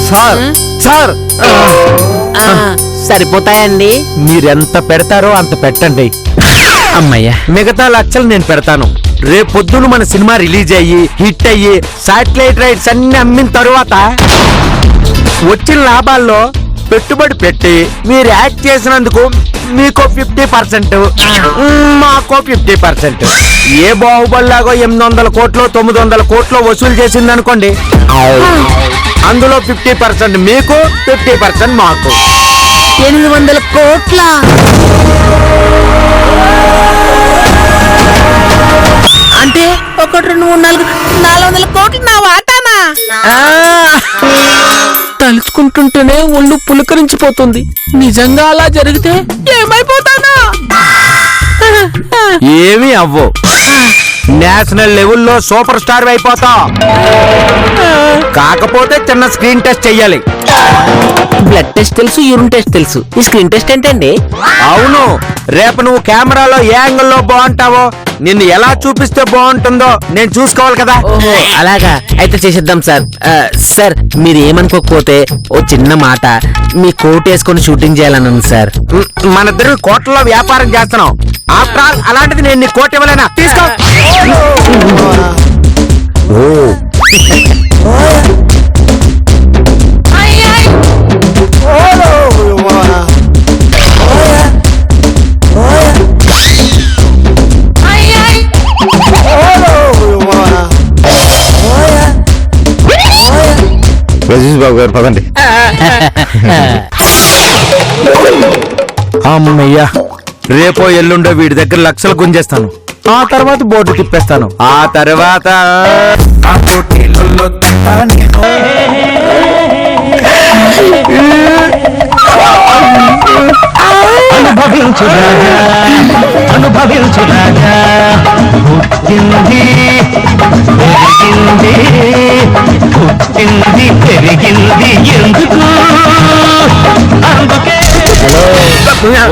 Sir sir సరిపోతాయండి. మీరెంత పెడతారో అంత పెట్టండి. అమ్మయ్యా, మిగతా లక్షలు నేను పెడతాను. రేపు పొద్దున మన సినిమా రిలీజ్ అయ్యి హిట్ అయ్యి శాటిలైట్ రైట్స్ అన్ని అమ్మిన తరువాత వచ్చిన లాభాల్లో పెట్టుబడి పెట్టి మీరు యాక్ట్ చేసినందుకు మీకు 50%, మాకు 50%. ఏ బాహుబలిలాగో 800 కోట్లు 900 కోట్లు వసూలు చేసింది అనుకోండి, అందులో 50% మీకు 50% మాకు. 800 కోట్ల అంటే 1 2 3 4 400 కోట్లు నా వాటానా? తలుచుకుంటుంటేనే ఒళ్ళు పులకరించిపోతుంది. నిజంగా అలా జరిగితే ఏమైపోతానా? ఏమీ అవ్వవు. నేషనల్ లెవెల్లో సూపర్ స్టార్ అయిపోతావు. కాకపోతే చిన్న స్క్రీన్ టెస్ట్ చెయ్యాలి. బ్లడ్ టెస్ట్ తెలుసు, యూరిన్ టెస్ట్ తెలుసు. ఈ స్క్రీన్ టెస్ట్ ఏంటండి? అవును, రేపు నువ్వు కెమెరాలో ఏ యాంగిల్లో బాగుంటావో, నిన్ను ఎలా చూపిస్తే బాగుంటుందో నేను చూసుకోవాలి కదా. ఓహో అలాగా, అయితే చేసేద్దాం సార్. సార్ మీరు ఏమనుకోకపోతే ఓ చిన్న మాట, మీ కోట్ వేసుకొని షూటింగ్ చేయాలని ఉంది సార్. మన ఇద్దరు కోట్లలో వ్యాపారం చేస్తున్నాం. ఆఫ్టర్ ఆల్ అలాంటిది నేను నీ కోట్ ఇవ్వలేనా? తీసుకో. రజీష్ బాబు గారు పదండి. అమ్మయ్యా, రేపో ఎల్లుండో వీడి దగ్గర లక్షలు గుంజేస్తాను. ఆ తర్వాత బోర్డు తిప్పేస్తాను. ఆ తర్వాత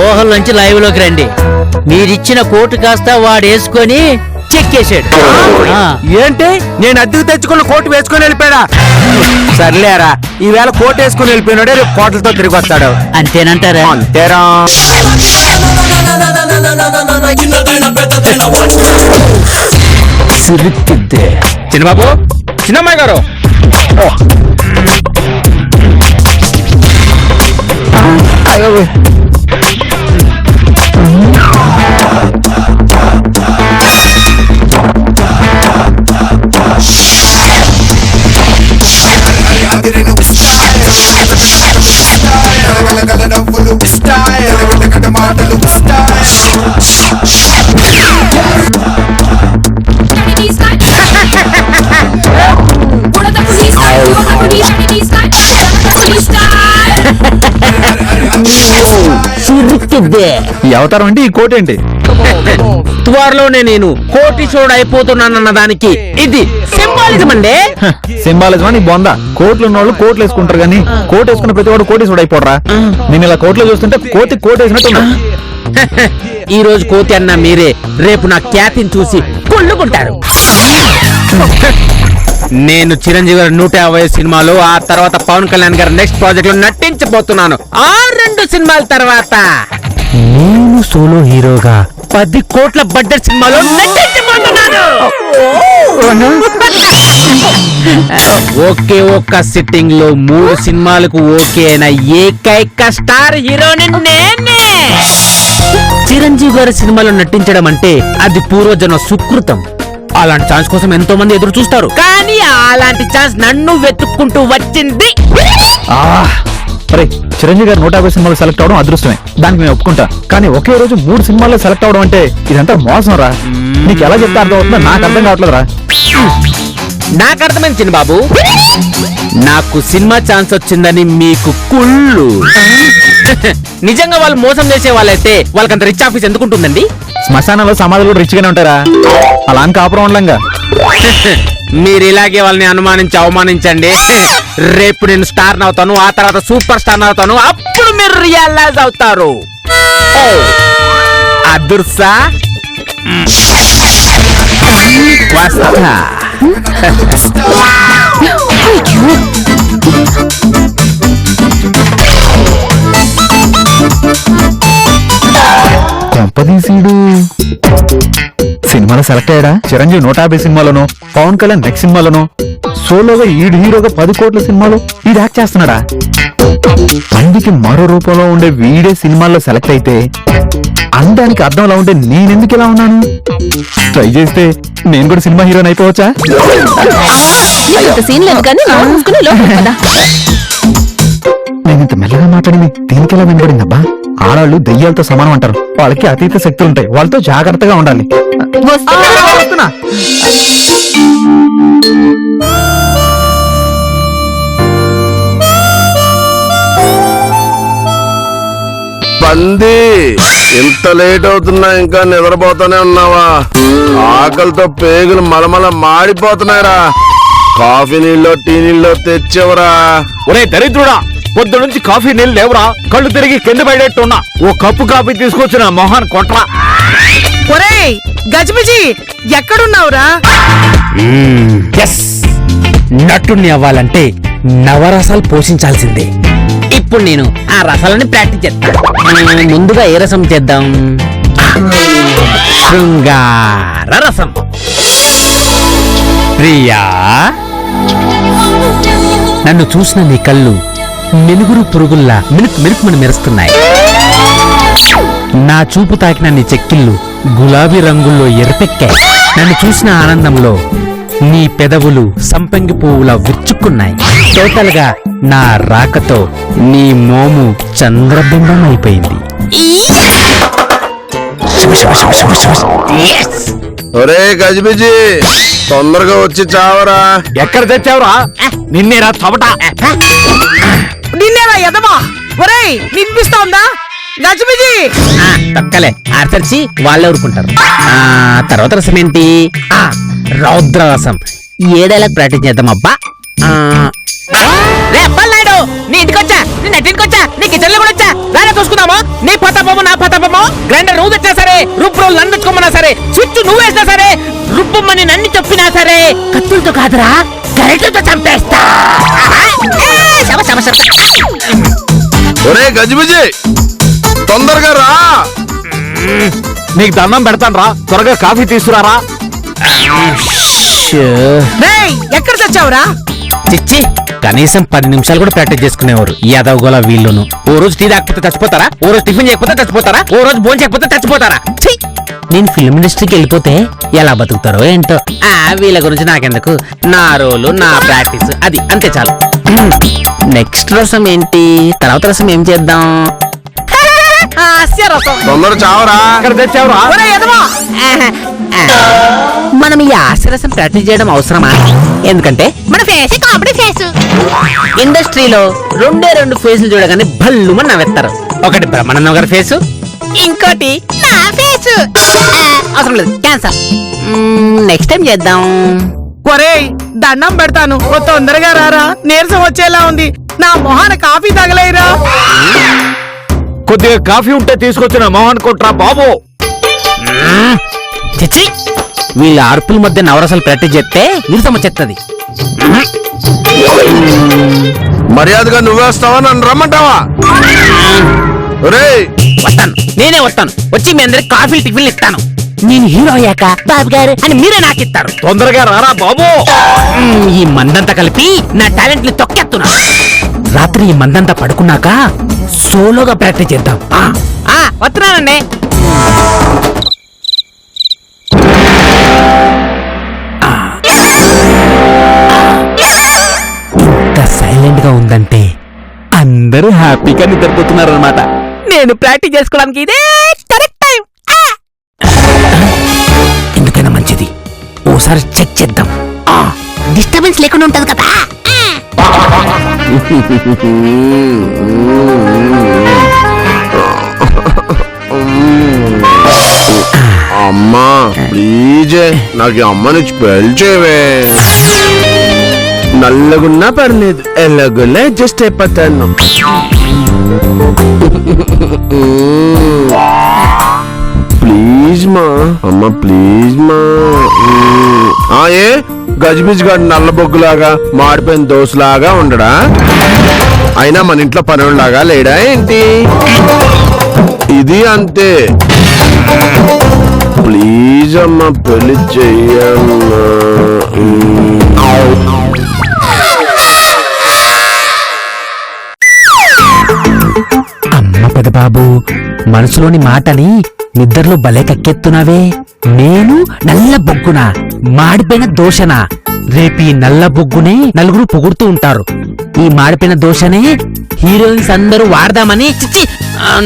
ఊహల నుంచి లైవ్ లోకి రండి. మీరిచ్చిన కోటు కాస్త వాడేసుకొని చెక్కేశాడు. ఏంటి, నేను అద్దెకు తెచ్చుకున్న కోటు వేసుకొని వెళ్ళిపోయాడా? సర్లేరా, ఈవేళ కోటు వేసుకుని వెళ్ళిపోయినాడే రేపు కోట్లతో తిరిగి వస్తాడు. అంతేనంటారా? అంతేరా. చిన్నబాబు, చిన్నమ్మాయి గారు, ఈ అవతారం అంటే ఈ కోట్ ఏంటి? త్వరలోనే నేను కోటీశ్వరుడు అయిపోతున్నానన్న దానికి ఇది సింబాలిజం అండి. సింబాలిజం అని బొంద. కోట్లు ఉన్న వాళ్ళు కోట్లు వేసుకుంటారు కానీ కోట్ వేసుకున్న ప్రతి వాడు కోటీశ్వరుడు అయిపోడరా. నేను ఇలా కోట్లో చూస్తుంటే కోతి కోట్ వేసినట్టు. ఈ రోజు కోతి అన్న మీరే, రేపు నా ఖ్యాతిని చూసి కొల్లుకుంటారు. నేను చిరంజీవి గారి 150 సినిమాలు, ఆ తర్వాత పవన్ కళ్యాణ్ గారి నెక్స్ట్ ప్రాజెక్ట్ లో నటించబోతున్నాను. ఆ 2 సినిమాల తర్వాత నేను సోలో హీరోగా 10 కోట్ల బడ్జెట్ సినిమాలో నటించబోతున్నాను. ఒకే ఒక్క సిట్టింగ్ లో 3 సినిమాలకు ఓకే అయిన ఏకైక స్టార్ హీరోని నేనే. చిరంజీవి గారి సినిమాలో నటించడం అంటే అది పూర్వజన్మ సుకృతం. అలాంటి ఛాన్స్ కోసం ఎంతో మంది ఎదురు చూస్తారు, కానీ అలాంటి ఛాన్స్ నన్ను వెతుక్కుంటూ వచ్చింది. చిరంజీవి గారు 150 సినిమాలు సెలెక్ట్ అవడం అదృష్టమే, దానికి నేను ఒప్పుకుంటా. కానీ ఒకే రోజు 3 సినిమాల్లో సెలెక్ట్ అవడం అంటే ఇదంతా మోసం రా. నీకు ఎలా చెప్తే అర్థం అవుతుందో నాకు అర్థం కావట్లేదురా. నాకు అర్థమైంది చిన్న బాబు, నాకు సినిమా ఛాన్స్ వచ్చిందని మీకు కుళ్ళు. నిజంగా వాళ్ళు మోసం చేసే వాళ్ళైతే వాళ్ళకంత రిచ్ ఆఫీస్ ఎందుకుంటుందండి? శ్మశానంలో సమాధులు కూడా రిచ్గానే ఉంటారా? అలా అని కాపురం ఉండలంగా. మీరు ఇలాగే వాళ్ళని అనుమానించి అవమానించండి. రేపు నేను స్టార్ అవుతాను, ఆ తర్వాత సూపర్ స్టార్ అవుతాను, అప్పుడు మీరు రియలైజ్ అవుతారు. అదుర్సా వస్తా. కొంపదీసీడు సినిమాలో సెలెక్ట్ అయ్యాడా? చిరంజీవి 150 సినిమాలోనో, పవన్ కళ్యాణ్ నెక్స్ట్ సినిమాలోనో, సోలోగా ఈడు హీరోగా 10 కోట్ల సినిమాలో ఈడు యాక్ట్ చేస్తున్నాడా? పండికి మరో రూపంలో ఉండే వీడే సినిమాల్లో సెలెక్ట్ అయితే అందానికి అర్థంలా ఉంటే నేనెందుకు ఇలా ఉన్నాను? ట్రై చేస్తే నేను కూడా సినిమా హీరోని అయిపోవచ్చా? సీన్ లేదు కానీ నోరు మూసుకుని లోపలికి పద. నేను ఇంత మెల్లగా మాట్లాడింది దీనికి ఎలా వినబడిందబ్బా? ఆడాళ్ళు దెయ్యాలతో సమానం అంటారు, వాళ్ళకి అతీత శక్తులు ఉంటాయి, వాళ్ళతో జాగ్రత్తగా ఉండాలి. వస్తున్నా. పంది, ఇంత లేట్ అవుతున్నా ఇంకా నిద్రపోతానే ఉన్నావా? ఆకలితో పేగులు మలమల మాడిపోతున్నాయిరా. కాఫీ నీళ్ళు టీ నీళ్ళు తెచ్చేవరా? ఒరే దరిద్రుడా, పొద్దు నుంచి కాఫీ నీళ్ళు లేవురా, కళ్ళు తిరిగి కింద పడేట్టున్నా. ఓ కప్పు కాఫీ తీసుకొచ్చిన మొహాన్ కొట్రా. ఒరేయ్ గజిబిజి, ఎక్కడున్నావురా? ఎస్, నటుణ్ణి అవ్వాలంటే నవరసాలు పోషించాల్సిందే. ఇప్పుడు నేను ఆ రసాలని ప్రాక్టీస్ చేస్తాను. ముందుగా ఏ రసం చేద్దాం? శృంగార రసం. ప్రియా, నన్ను చూసిన నీ కళ్ళు మెనుగురు పురుగుల్లా మినుకుమని మెరుస్తున్నాయి. నా చూపు తాకిన నీ చెక్కిళ్ళు గులాబీ రంగుల్లో ఎర్పెక్కాయి. నన్ను చూసిన ఆనందంలో నీ పెదవులు సంపంగి పువ్వులా విచ్చుకున్నాయి. టోటల్ గా నా రాకతో నీ మోము చంద్రబింబం అయిపోయింది. ఒరే గజిబిజి, తొందరగా వచ్చి చావరా. ఎక్కడ తెచ్చావురా? నిన్నేరా చవట. నిన్నేరా ఎదమా? ఒరేయ్ వినిపిస్తోందా? గజిబిజి తక్కలే ఆర్చర్చి వాళ్ళే ఊరుకుంటారు. తర్వాత రసం ఏంటి? రౌద్ర రసం. ఏడేళ్ళకి ప్రాక్టీస్ చేద్దాం అబ్బా. రే అప్పలనాయుడు, నీ ఇంటికొచ్చా, నీ నటింటికొచ్చా, నీ కిచెన్ లో కూడా వచ్చా. రాగా చూసుకుందాము. నీ పతాపము నా పతాపము. గ్రైండర్ నువ్వు తెచ్చా సరే, రుబ్బు రోలు నన్ను తెచ్చుకోమన్నా సరే, స్విచ్ నువ్వు వేసినా సరే, రుబ్బమ్మని నన్ను చెప్పినా సరే, కత్తులతో కాదురా గరిటెలతో చంపేస్తా. ఒరే గజిబిజి, తొందరగా రా. నీకు దండం పెడతాను రా, త్వరగా కాఫీ తీసుకురారా. రేయ్ ఎక్కడ తెచ్చావురా? చిచ్చి, కనీసం 10 నిమిషాలు కూడా ప్రాక్టీస్ చేసుకునేవారు యాదవ్ గోళ వీళ్ళును. ఓ రోజు టీ తాకపోతే చచ్చిపోతారా, ఓ రోజు టిఫిన్ చేయకపోతే చచ్చిపోతారా, ఓ రోజు భోజనం చేయకపోతే చచ్చిపోతారా. ఛీ! నేను ఫిల్మ్ ఇండస్ట్రీకి వెళ్ళిపోతే ఎలా బతుకుతారో ఏంటో. వీళ్ళ గురించి నాకెందుకు, నా రోలు నా ప్రాక్టీస్ అది అంతే చాలు. నెక్స్ట్ రసం ఏంటి? తర్వాత రసం ఏం చేద్దాం? హాస్యరసం. తొందర చావరా. ఎక్కడ తెచ్చావురా? ఒరేయ్ ఎదమా, మనం ఈ హాస్యరసం ప్రాక్టీస్ చేయడం అవసరమా? ఎందుకంటే మన ఫేస్ కామెడీ ఫేస్. ఇండస్ట్రీలో 2 ఫేసులు చూడగానే భల్లుమని నవ్వేస్తారు. ఒకటి బ్రహ్మానందం గారి ఫేసు, ఇంకోటి నా ఫేసు. అవసరం లేదు, క్యాన్సర్. నెక్స్ట్ టైం చేద్దాం. ఒరేయ్ దండం పెడతాను, ఓ తొందరగా రారా, నీరసం వచ్చేలా ఉంది. నా మొహాన కాఫీ తగలేరా? కొద్దిగా కాఫీ ఉంటే తీసుకొచ్చిన మొహాన్ కొట్రా బాబు. చిచ్చి, వీళ్ళ అరుపుల మధ్య నవరసాలు ప్రాక్టీస్ చేస్తే నీరసం వచ్చేస్తుంది. మర్యాదగా నువ్వేస్తావా, నన్ను రమ్మంటావా? ఒరేయ్ వస్తాను, నేనే వస్తాను. వచ్చి మీ అందరికి కాఫీ టిఫిన్లు ఇస్తాను. నేను హీరో అయ్యాక బాబు గారు అని మీరే నాకు ఇస్తారు. తొందరగా రారా బాబు. ఈ మందంతా కలిపి నా టాలెంట్ ని తొక్కేస్తున్నా. రాత్రి ఈ మందంతా పడుకున్నాక సోలోగా ప్రాక్టీస్ చేద్దాం. వస్తున్నానండి. ఇంత సైలెంట్ గా ఉందంటే అందరూ హ్యాపీగా నిద్రపోతున్నారన్నమాట. నేను ప్రాక్టీస్ చేసుకోవడానికి ఇదే కరెక్ట్ టైం. ఎందుకైనా మంచిది ఓసారి చెక్ చేద్దాం. డిస్టర్బెన్స్ లేకుండా ఉంటది కదా. అమ్మా ప్లీజ్, నాకు ఈ అమ్మని స్పెల్ చేయవే. నల్లగున్నా పర్లేదు, ఎలాగున్నా అడ్జస్ట్ అయిపోతాను. ప్లీజ్ మా అమ్మ, ప్లీజ్ మా. ఏ గజిబిజి గాడి నల్ల బొగ్గులాగా మాడిపోయిన దోసులాగా ఉండడా? అయినా మన ఇంట్లో పనులాగా లేడా ఏంటి? ఇది అంతే. ప్లీజ్ అమ్మ పెళ్లి చెయ్యమ్మా. అమ్మ పెదబాబు, మనసులోని మాటని నిద్రలో భలే కక్కెత్తున్నావే. నేను నల్ల బొగ్గునా, మాడిపోయిన దోషనా? రేపు ఈ నల్ల బొగ్గునే నలుగురు పొగుడుతూ ఉంటారు. ఈ మాడిపోయిన దోషనే హీరోయిన్స్ అందరూ వాడదామని చిచ్చి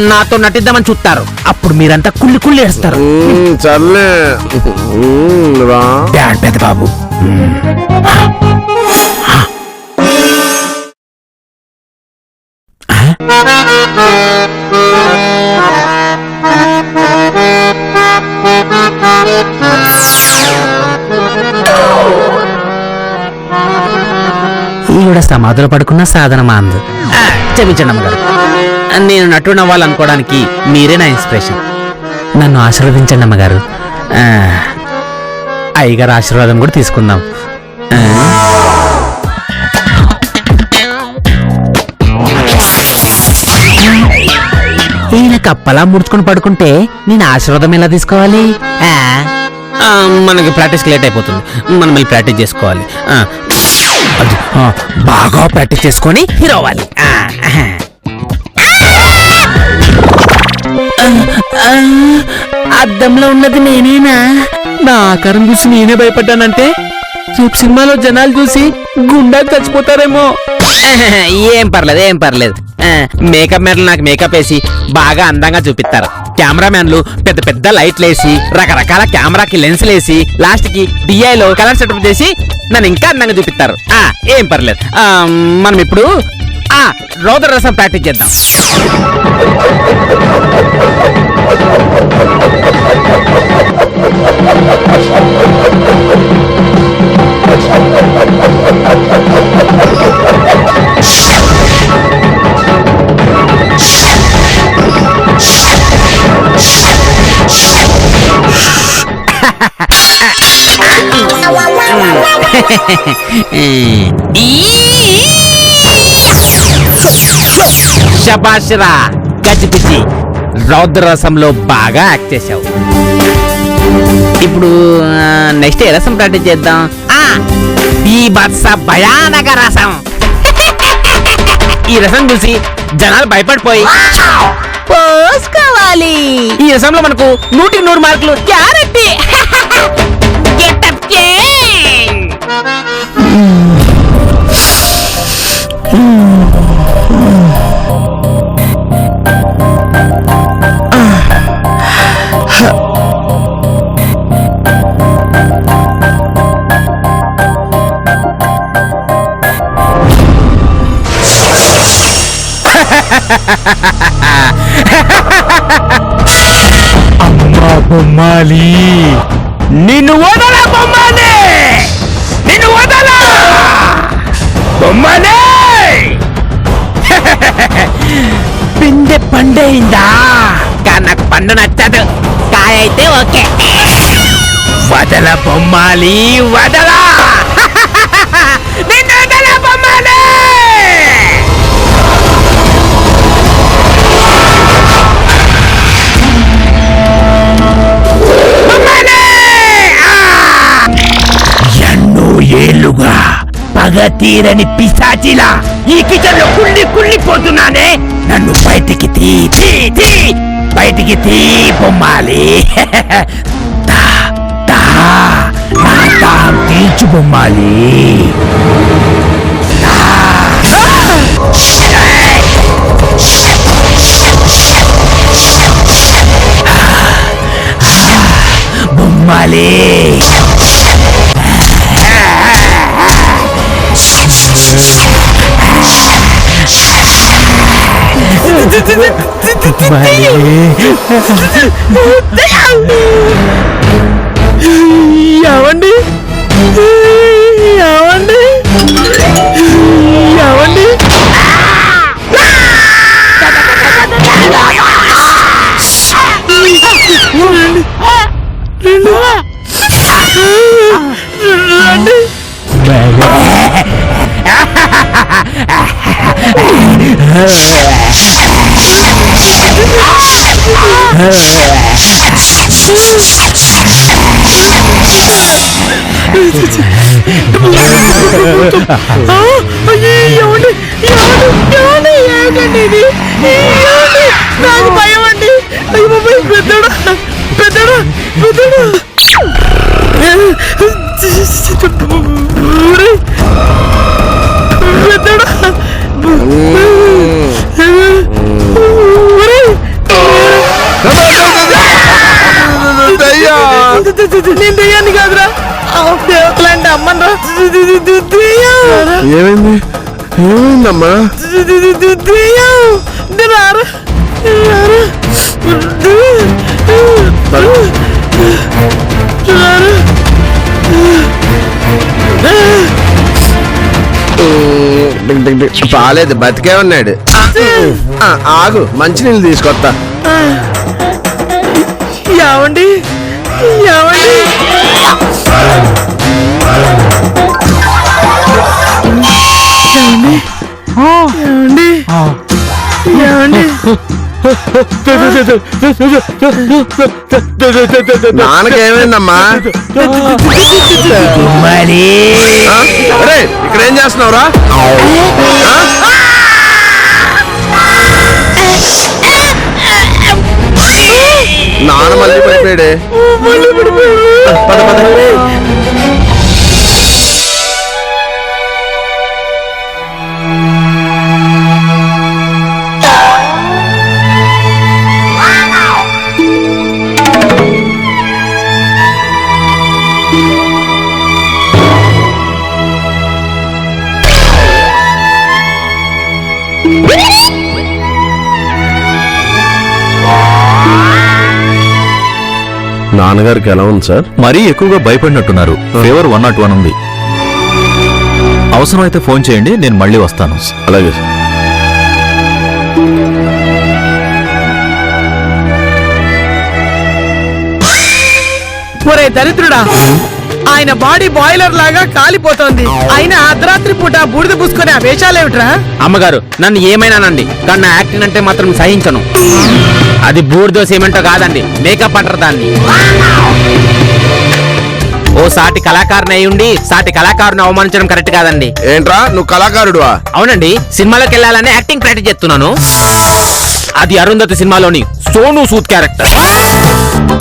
నాతో నటిద్దామని చూస్తారు. అప్పుడు మీరంతా కుళ్ళి కుళ్ళి ఏడుస్తారు. చల్లే రా పెదబాబు. ఈవిడ సమాధులు పడుకున్న సాధనమా అందు. క్షమించండి అమ్మగారు, నేను నటుడు అవ్వాలనుకోవడానికి మీరే నా ఇన్స్పిరేషన్. నన్ను ఆశీర్వదించండి అమ్మగారు. అయ్యగారు ఆశీర్వాదం కూడా తీసుకుందాం. ఈయన కప్పలా ముడుచుకొని పడుకుంటే నేను ఆశీర్వాదం ఎలా తీసుకోవాలి? మనకి ప్రాక్టీస్కి లేట్ అయిపోతుంది. మనం వెళ్ళి ప్రాక్టీస్ చేసుకోవాలి. బాగా ప్రాక్టీస్ చేసుకొని హీరో అవ్వాలి. అద్దంలో ఉన్నది నేనేనా? నా ఆకారం చూసి నేనే భయపడ్డానంటే రేపు సినిమాలో జనాలు చూసి గుండాకి చచ్చిపోతారేమో. ఏం పర్లేదు, ఏం పర్లేదు. మేకప్ మ్యాన్లు నాకు మేకప్ వేసి బాగా అందంగా చూపిస్తారు. కెమెరామ్యాన్లు పెద్ద పెద్ద లైట్లు వేసి రకరకాల కెమెరాకి లెన్స్లు వేసి లాస్ట్ కి డిఐలో కలర్ సెటప్ చేసి నన్ను ఇంకా అందంగా చూపిస్తారు. ఏం పర్లేదు. మనం ఇప్పుడు రౌద్ర రసం ప్రాక్టీస్ చేద్దాం. శబాష్రా గజిబిజి, రౌద్రరసంలో బాగా యాక్ట్ చేశావు. ఇప్పుడు నెక్స్ట్ ఏ రసం ప్రాక్టీస్ చేద్దాం? బీభత్స భయానక రసం. ఈ రసం చూసి జనాలు భయపడిపోయి పోసుకోవాలి. ఈ రసంలో మనకు 100 మార్కులు గ్యారెంటీ. అమ్మా బొమ్మాలి, నిన్ను వదలా బొమ్మాలి, నిన్ను వదలా బొమ్మాలి. పిందె పండైందా? కానీ నాకు పండు నచ్చదు. కాయ అయితే ఓకే. వదల బొమ్మాలి, వదలా. నిన్ను వదలా బొమ్మాలి. ఏళ్ళుగా పగ తీరని పిశాచిలా ఈ కిచెన్ లో కుళ్ళిపోతున్నానే. నన్ను బయటికి బయటికి తీ బొమ్మాలి. తీర్చు బొమ్మాలి. బొమ్మాలి. ఏవండి ఏవండి ఏవండి రండి నాకు భయం అండి. అయ్యో బాబోయ్, పెద్దడా పెద్దడా పెద్దడా నేను దెయ్యాన్ని కాదురా, దేవతలాంటి అమ్మరా. ఏమైంది ఏమైందమ్మా? బాలేదు, బతికే ఉన్నాడు. ఆగు, మంచినీళ్ళు తీసుకొస్తా. యావండి యావండి ఏమండి ఏమండి నాన్నకేమైందమ్మా? ఇక్కడ ఏం చేస్తున్నావురా? నాన్న మళ్ళీ పడిపోయాడే. పద పద. నాన్నగారికి ఎలా ఉంది సార్? మరీ ఎక్కువగా భయపడినట్టున్నారు. ఫీవర్ 101 ఉంది. అవసరమైతే ఫోన్ చేయండి, నేను మళ్ళీ వస్తాను. అలాగే సార్. ఒరే దరిద్రుడా, ఆయన బాడీ బాయిలర్ లాగా కాలిపోతోంది. ఆయన అర్ధరాత్రి పూట బూడిద పూసుకునే ఆ వేషాలేమిట్రా? అమ్మగారు నన్ను ఏమైనానండి, కానీ నా యాక్టింగ్ అంటే మాత్రం సహించను. అది బూడిదో సిమెంటో కాదండి, మేకప్ అంటారు దాన్ని. ఓ సాటి కళాకారుని అయి ఉండి సాటి కళాకారుని అవమానించడం కరెక్ట్ కాదండి. ఏంట్రా నువ్వు కళాకారుడువా? అవునండి, సినిమాలోకి వెళ్ళాలని యాక్టింగ్ ప్రాక్టీస్ చేస్తున్నాను. అది అరుంధతి సినిమాలోని సోను సూద్ క్యారెక్టర్.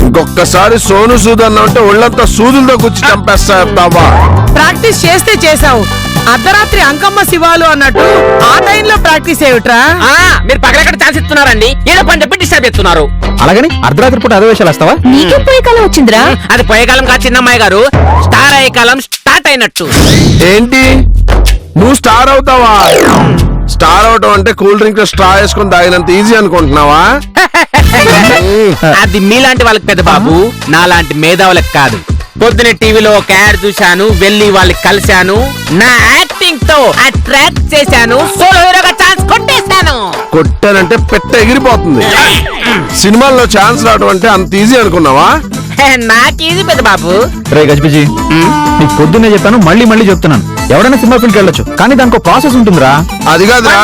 ఇంకొకసారి సోను సూద్ అన్నా అంటే ఒళ్ళంతా సూదులతో గుచ్చి చంపేస్తావా? ప్రాక్టీస్ చేస్తే చేసావు, అర్ధరాత్రి అంకమ్మ శివాలు అన్నట్టు ఆ టైంలో ప్రాక్టీస్ ఏమిట్రా? మీరు పగలక్కడ ఛాన్స్ ఇస్తున్నారండి, ఏదో పని చెప్పి డిస్టర్బ్ చేస్తున్నారు. అలాగని అర్ధరాత్రి పూట అదే వేషాలు వస్తావా? నీకే పోయే కాలం వచ్చిందిరా. అది పోయే కాలం కాదు చిన్నమ్మాయి గారు, స్టార్ అయ్యే కాలం స్టార్ట్ అయినట్టు. ఏంటి నువ్వు స్టార్ అవుతావా? స్టార్ అవటం అంటే కూల్ డ్రింక్ స్ట్రా వేసుకొని తాగినంత ఈజీ అనుకుంటున్నావా? అది మీలాంటి వాళ్ళకి పెద్ద బాబు, నాలాంటి మేధావులకు కాదు. పొద్దున టీవీలో ఒక యాడ్ చూశాను, వెళ్ళి వాళ్ళకి కలిశాను, నా యాక్టింగ్ తో అట్రాక్ట్ చేశాను, సోలో హీరోగా ఛాన్స్ కొట్టేశాను. కొట్టానంటే పెట్ట ఎగిరిపోతుంది. సినిమాల్లో ఛాన్స్ రావడం అంటే అంత ఈజీ అనుకున్నావా? నాకు ఇది పెద్ద బాబు. రే గజిబిజి, నీకు పొద్దున్నే చెప్పాను, మళ్ళీ మళ్ళీ చెప్తున్నాను, ఎవరైనా సినిమా ఫీల్డ్కి వెళ్ళొచ్చు, కానీ దానికి ప్రాసెస్ ఉంటుందిరా. అది కాదురా.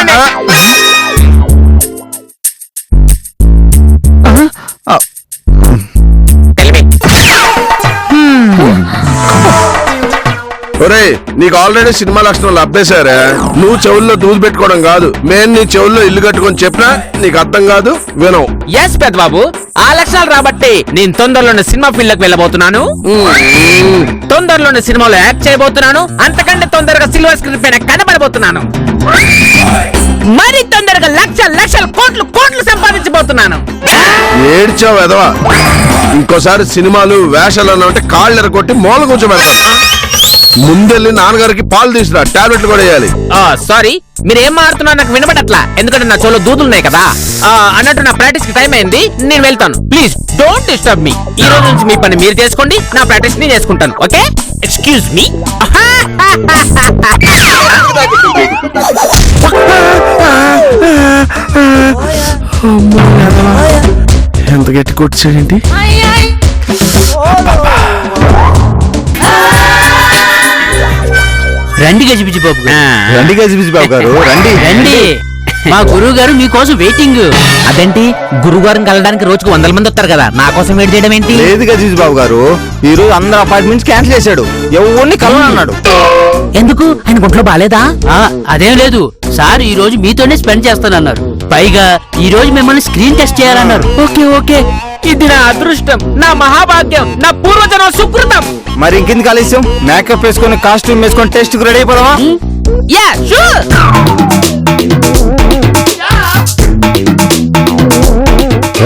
ఒరే నీకు ఆల్రెడీ సినిమా లక్షణాలు అబ్బేశారా? నువ్వు చెవుల్లో దూది పెట్టుకోవడం కాదు, నేను నీ చెవుల్లో ఇల్లు కట్టుకొని చెప్పినా నీకు అర్థం కాదు, వినవు. ఎస్ పెద్ద బాబు, ఆ లక్షణాలు రాబట్టి నేను తొందరలోనే సినిమా ఫీల్డ్ లోకి వెళ్ళబోతున్నాను, తొందరలోనే సినిమాలో యాక్ట్ చేయబోతున్నాను, అంతకంటే తొందరగా సిల్వర్ స్క్రీన్ పైన కనబడబోతున్నాను, మరి తొందరగా లక్షల కోట్లు సంపాదించబోతున్నాను. ఏడ్చావు ఎదవా. ఇంకోసారి సినిమాలు వేషాలు అన్నా కాళ్ళు ఎరగొట్టి మూల కూర్చోబెడతా. ముందెళ్ళి నాన్నగారికి పాలు తీసుకురా, టాబ్లెట్లు కూడా వేయాలి. సారీ, మీరు ఏం మారుతున్నారు నాకు వినబడట్లా, ఎందుకంటే నా చెవులో దూదులున్నాయి కదా. అన్నట్టు నా ప్రాక్టీస్ కి టైం అయింది, నేను వెళ్తాను. Please don't disturb me. ఈ రోజు నుంచి మీ పని మీరు చేసుకోండి, నా ప్రాక్టీస్ నేను చేసుకుంటాను. Okay, excuse me. ఎంత గట్టి కొట్టాడేంటి? రండి గజిబిజి బాబు గారు. రండి గజిబిజి బాబు గారు రండి రండి మా గురువు గారు మీకోసం వెయిటింగ్. అదేంటి గురుగారిని కలడానికి రోజుకు 100 మంది వస్తారు కదా, నా కోసం వెయిట్ చేయడం ఏంటి? లేదు గజిబిజి బాబు గారు, ఈ రోజు అందరు అపార్ట్మెంట్స్ క్యాన్సిల్ చేశాడు, ఎవరిని కలవనన్నాడు. ఎందుకు ఆయన గుంట్లో బాలేదా? అదేం లేదు సార్, ఈ రోజు మీతోనే స్పెండ్ చేస్తానన్నారు. పైగా ఈ రోజు మిమ్మల్ని స్క్రీన్ టెస్ట్ చేయాలన్నారు. ఓకే ఓకే, ఇది నా అదృష్టం, నా మహాభాగ్యం, నా పూర్వజన సుకృతం. మరి ఇంకెందుకు ఆలస్యం, మేకప్ వేసుకొని కాస్ట్యూమ్ వేసుకొని టెస్ట్ కు రెడీ అయిపోదామా? Yeah sure.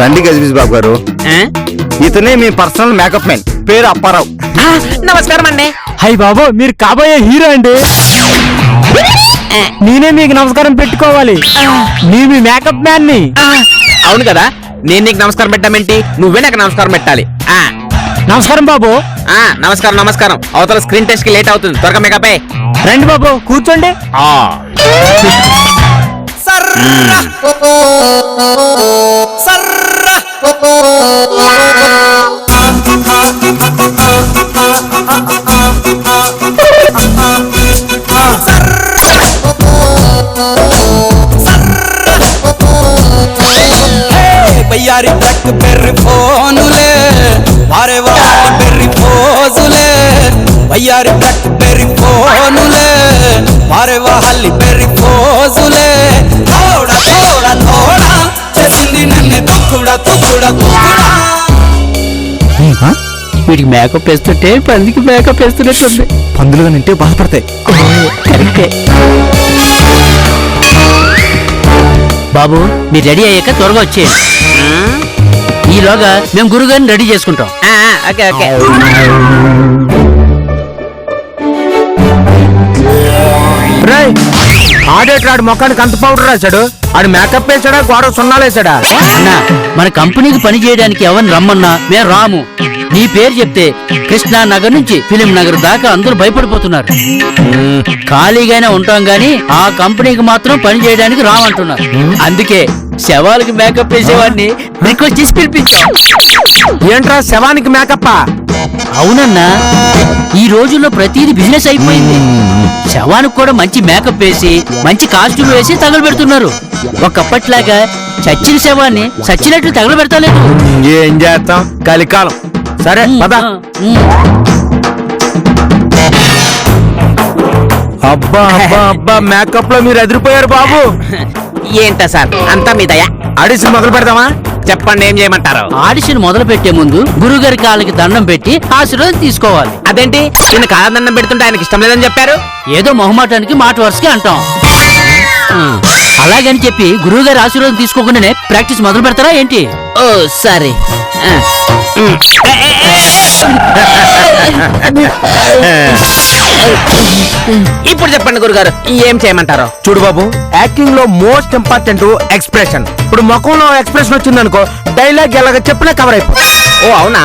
రండి గజిబిజి బాబు గారు, ఇతనే మీ పర్సనల్ మేకప్ మ్యాన్, పేరు అప్పారావు. నమస్కారం అండి. హై బాబు, మీరు కాబోయే హీరో అండి. నేనే మీకు నమస్కారం పెట్టుకోవాలి, మీ మేకప్ మ్యాన్ ని. అవును కదా, నేను నీకు నమస్కారం పెట్టామేంటి, నువ్వే నాకు నమస్కారం పెట్టాలి. నమస్కారం బాబు. నమస్కారం నమస్కారం. అవతల స్క్రీన్ టెస్ట్ కి లేట్ అవుతుంది, త్వరగా మేకప్. రండి బాబు, కూర్చోండి. బయ్యారి బ్లాక్ బెర్రీ ఫోనులే వారే వారి బెర్రీ ఫోజులే, బయ్యారి బ్లాక్ బెర్రీ ఫోనులే వారే వాహల్లి బెర్రీ ఫోజులే, తోడ తోడ తోడ చేసింది నన్ను తుక్కుడా తుక్కుడా తుక్కుడా. వీడికి మేకప్ వేస్తుంటే పందికి మేకప్ వేస్తున్నట్టుంది. పందులుగా నింటే బాధపడతాయి. కరెక్టే. బాబు మీరు రెడీ అయ్యాక త్వరగా వచ్చేయండి, ఈలోగా మేము గురుగారిని రెడీ చేసుకుంటాం. Okay okay. రేయ్, ఆడేటాడు మొఖానికి అంత పౌడర్ రాశాడు, ఆడు మేకప్ వేసాడా, గోడ సున్నాలేసాడా? అన్నా, మన కంపెనీకి పని చేయడానికి ఎవరిని రమ్మన్నా మేము రాము. నీ పేరు చెప్తే కృష్ణా నగర్ నుంచి ఫిలిం నగర్ దాకా అందరూ భయపడిపోతున్నారు. ఖాళీగానే ఉంటాం గాని ఆ కంపెనీకి మాత్రం పని చేయడానికి రామంటున్నారు. అందుకే శవాలకి మేకప్ వేసేవాడిని రిక్వెస్ట్ చేసి పిలిపించా. ఏంట్రా శవానికి మేకప్పా? అవునన్నా, ఈ రోజుల్లో ప్రతిదీ బిజినెస్ అయిపోయింది. శవానికి కూడా మంచి మేకప్ వేసి మంచి కాస్ట్యూమ్ వేసి తగలబెడుతున్నారు. ఒకప్పట్లాగా చచ్చిన శవాన్ని చచ్చినట్లు తగలబెడతలేదు. ఏం చేస్తాం, కలికాలం. సరే పద. అబ్బా అబ్బా అబ్బా, మేకప్ లో మీరు ఎదిరిపోయారు బాబు. ఏంటా సార్ అంతా మీ దయ. ఆడిషన్ మొదలు పెడదామా? చెప్పండి, ఏం చేయమంటారు? ఆడిషన్ మొదలు పెట్టే ముందు గురుగారి కాళ్ళకి దండం పెట్టి ఆశీర్వాదం తీసుకోవాలి. అదేంటి ఈయన కాళ్ళ దండం పెడుతుంటే ఆయనకి ఇష్టం లేదని చెప్పారు? ఏదో మొహమాటానికి మాట వరుసకి అంటాం. అలాగని చెప్పి గురువు గారి ఆశీర్వాదం తీసుకోకుండానే ప్రాక్టీస్ మొదలు పెడతారా ఏంటి? ఓ సరే. ఇప్పుడు చెప్పండి గురుగారు, ఏం చేయమంటారు? చూడు బాబు, యాక్టింగ్ లో మోస్ట్ ఇంపార్టెంట్ ఎక్స్ప్రెషన్. ఇప్పుడు ముఖంలో ఎక్స్ప్రెషన్ వచ్చిందనుకో, డైలాగ్ ఎలాగ చెప్పినా కవర్ అయిపో. ఓ అవునా?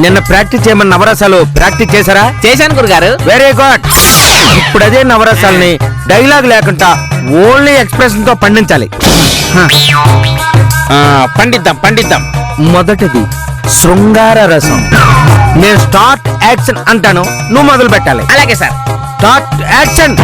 నిన్న ప్రాక్టీస్ చేయమని నవరసాలు ప్రాక్టీస్ చేశారా? చేశాను గురుగారు. Very good. ఇప్పుడు అదే నవరసాలని డైలాగ్ లేకుండా ఓన్లీ ఎక్స్ప్రెషన్ తో పండించాలి. పండిద్దాం పండిద్దాం. మొదటిది శృంగార రసం. నేను స్టార్ట్ యాక్షన్ అంటాను, నువ్వు మొదలు పెట్టాలి. అలాగే సార్. Start action.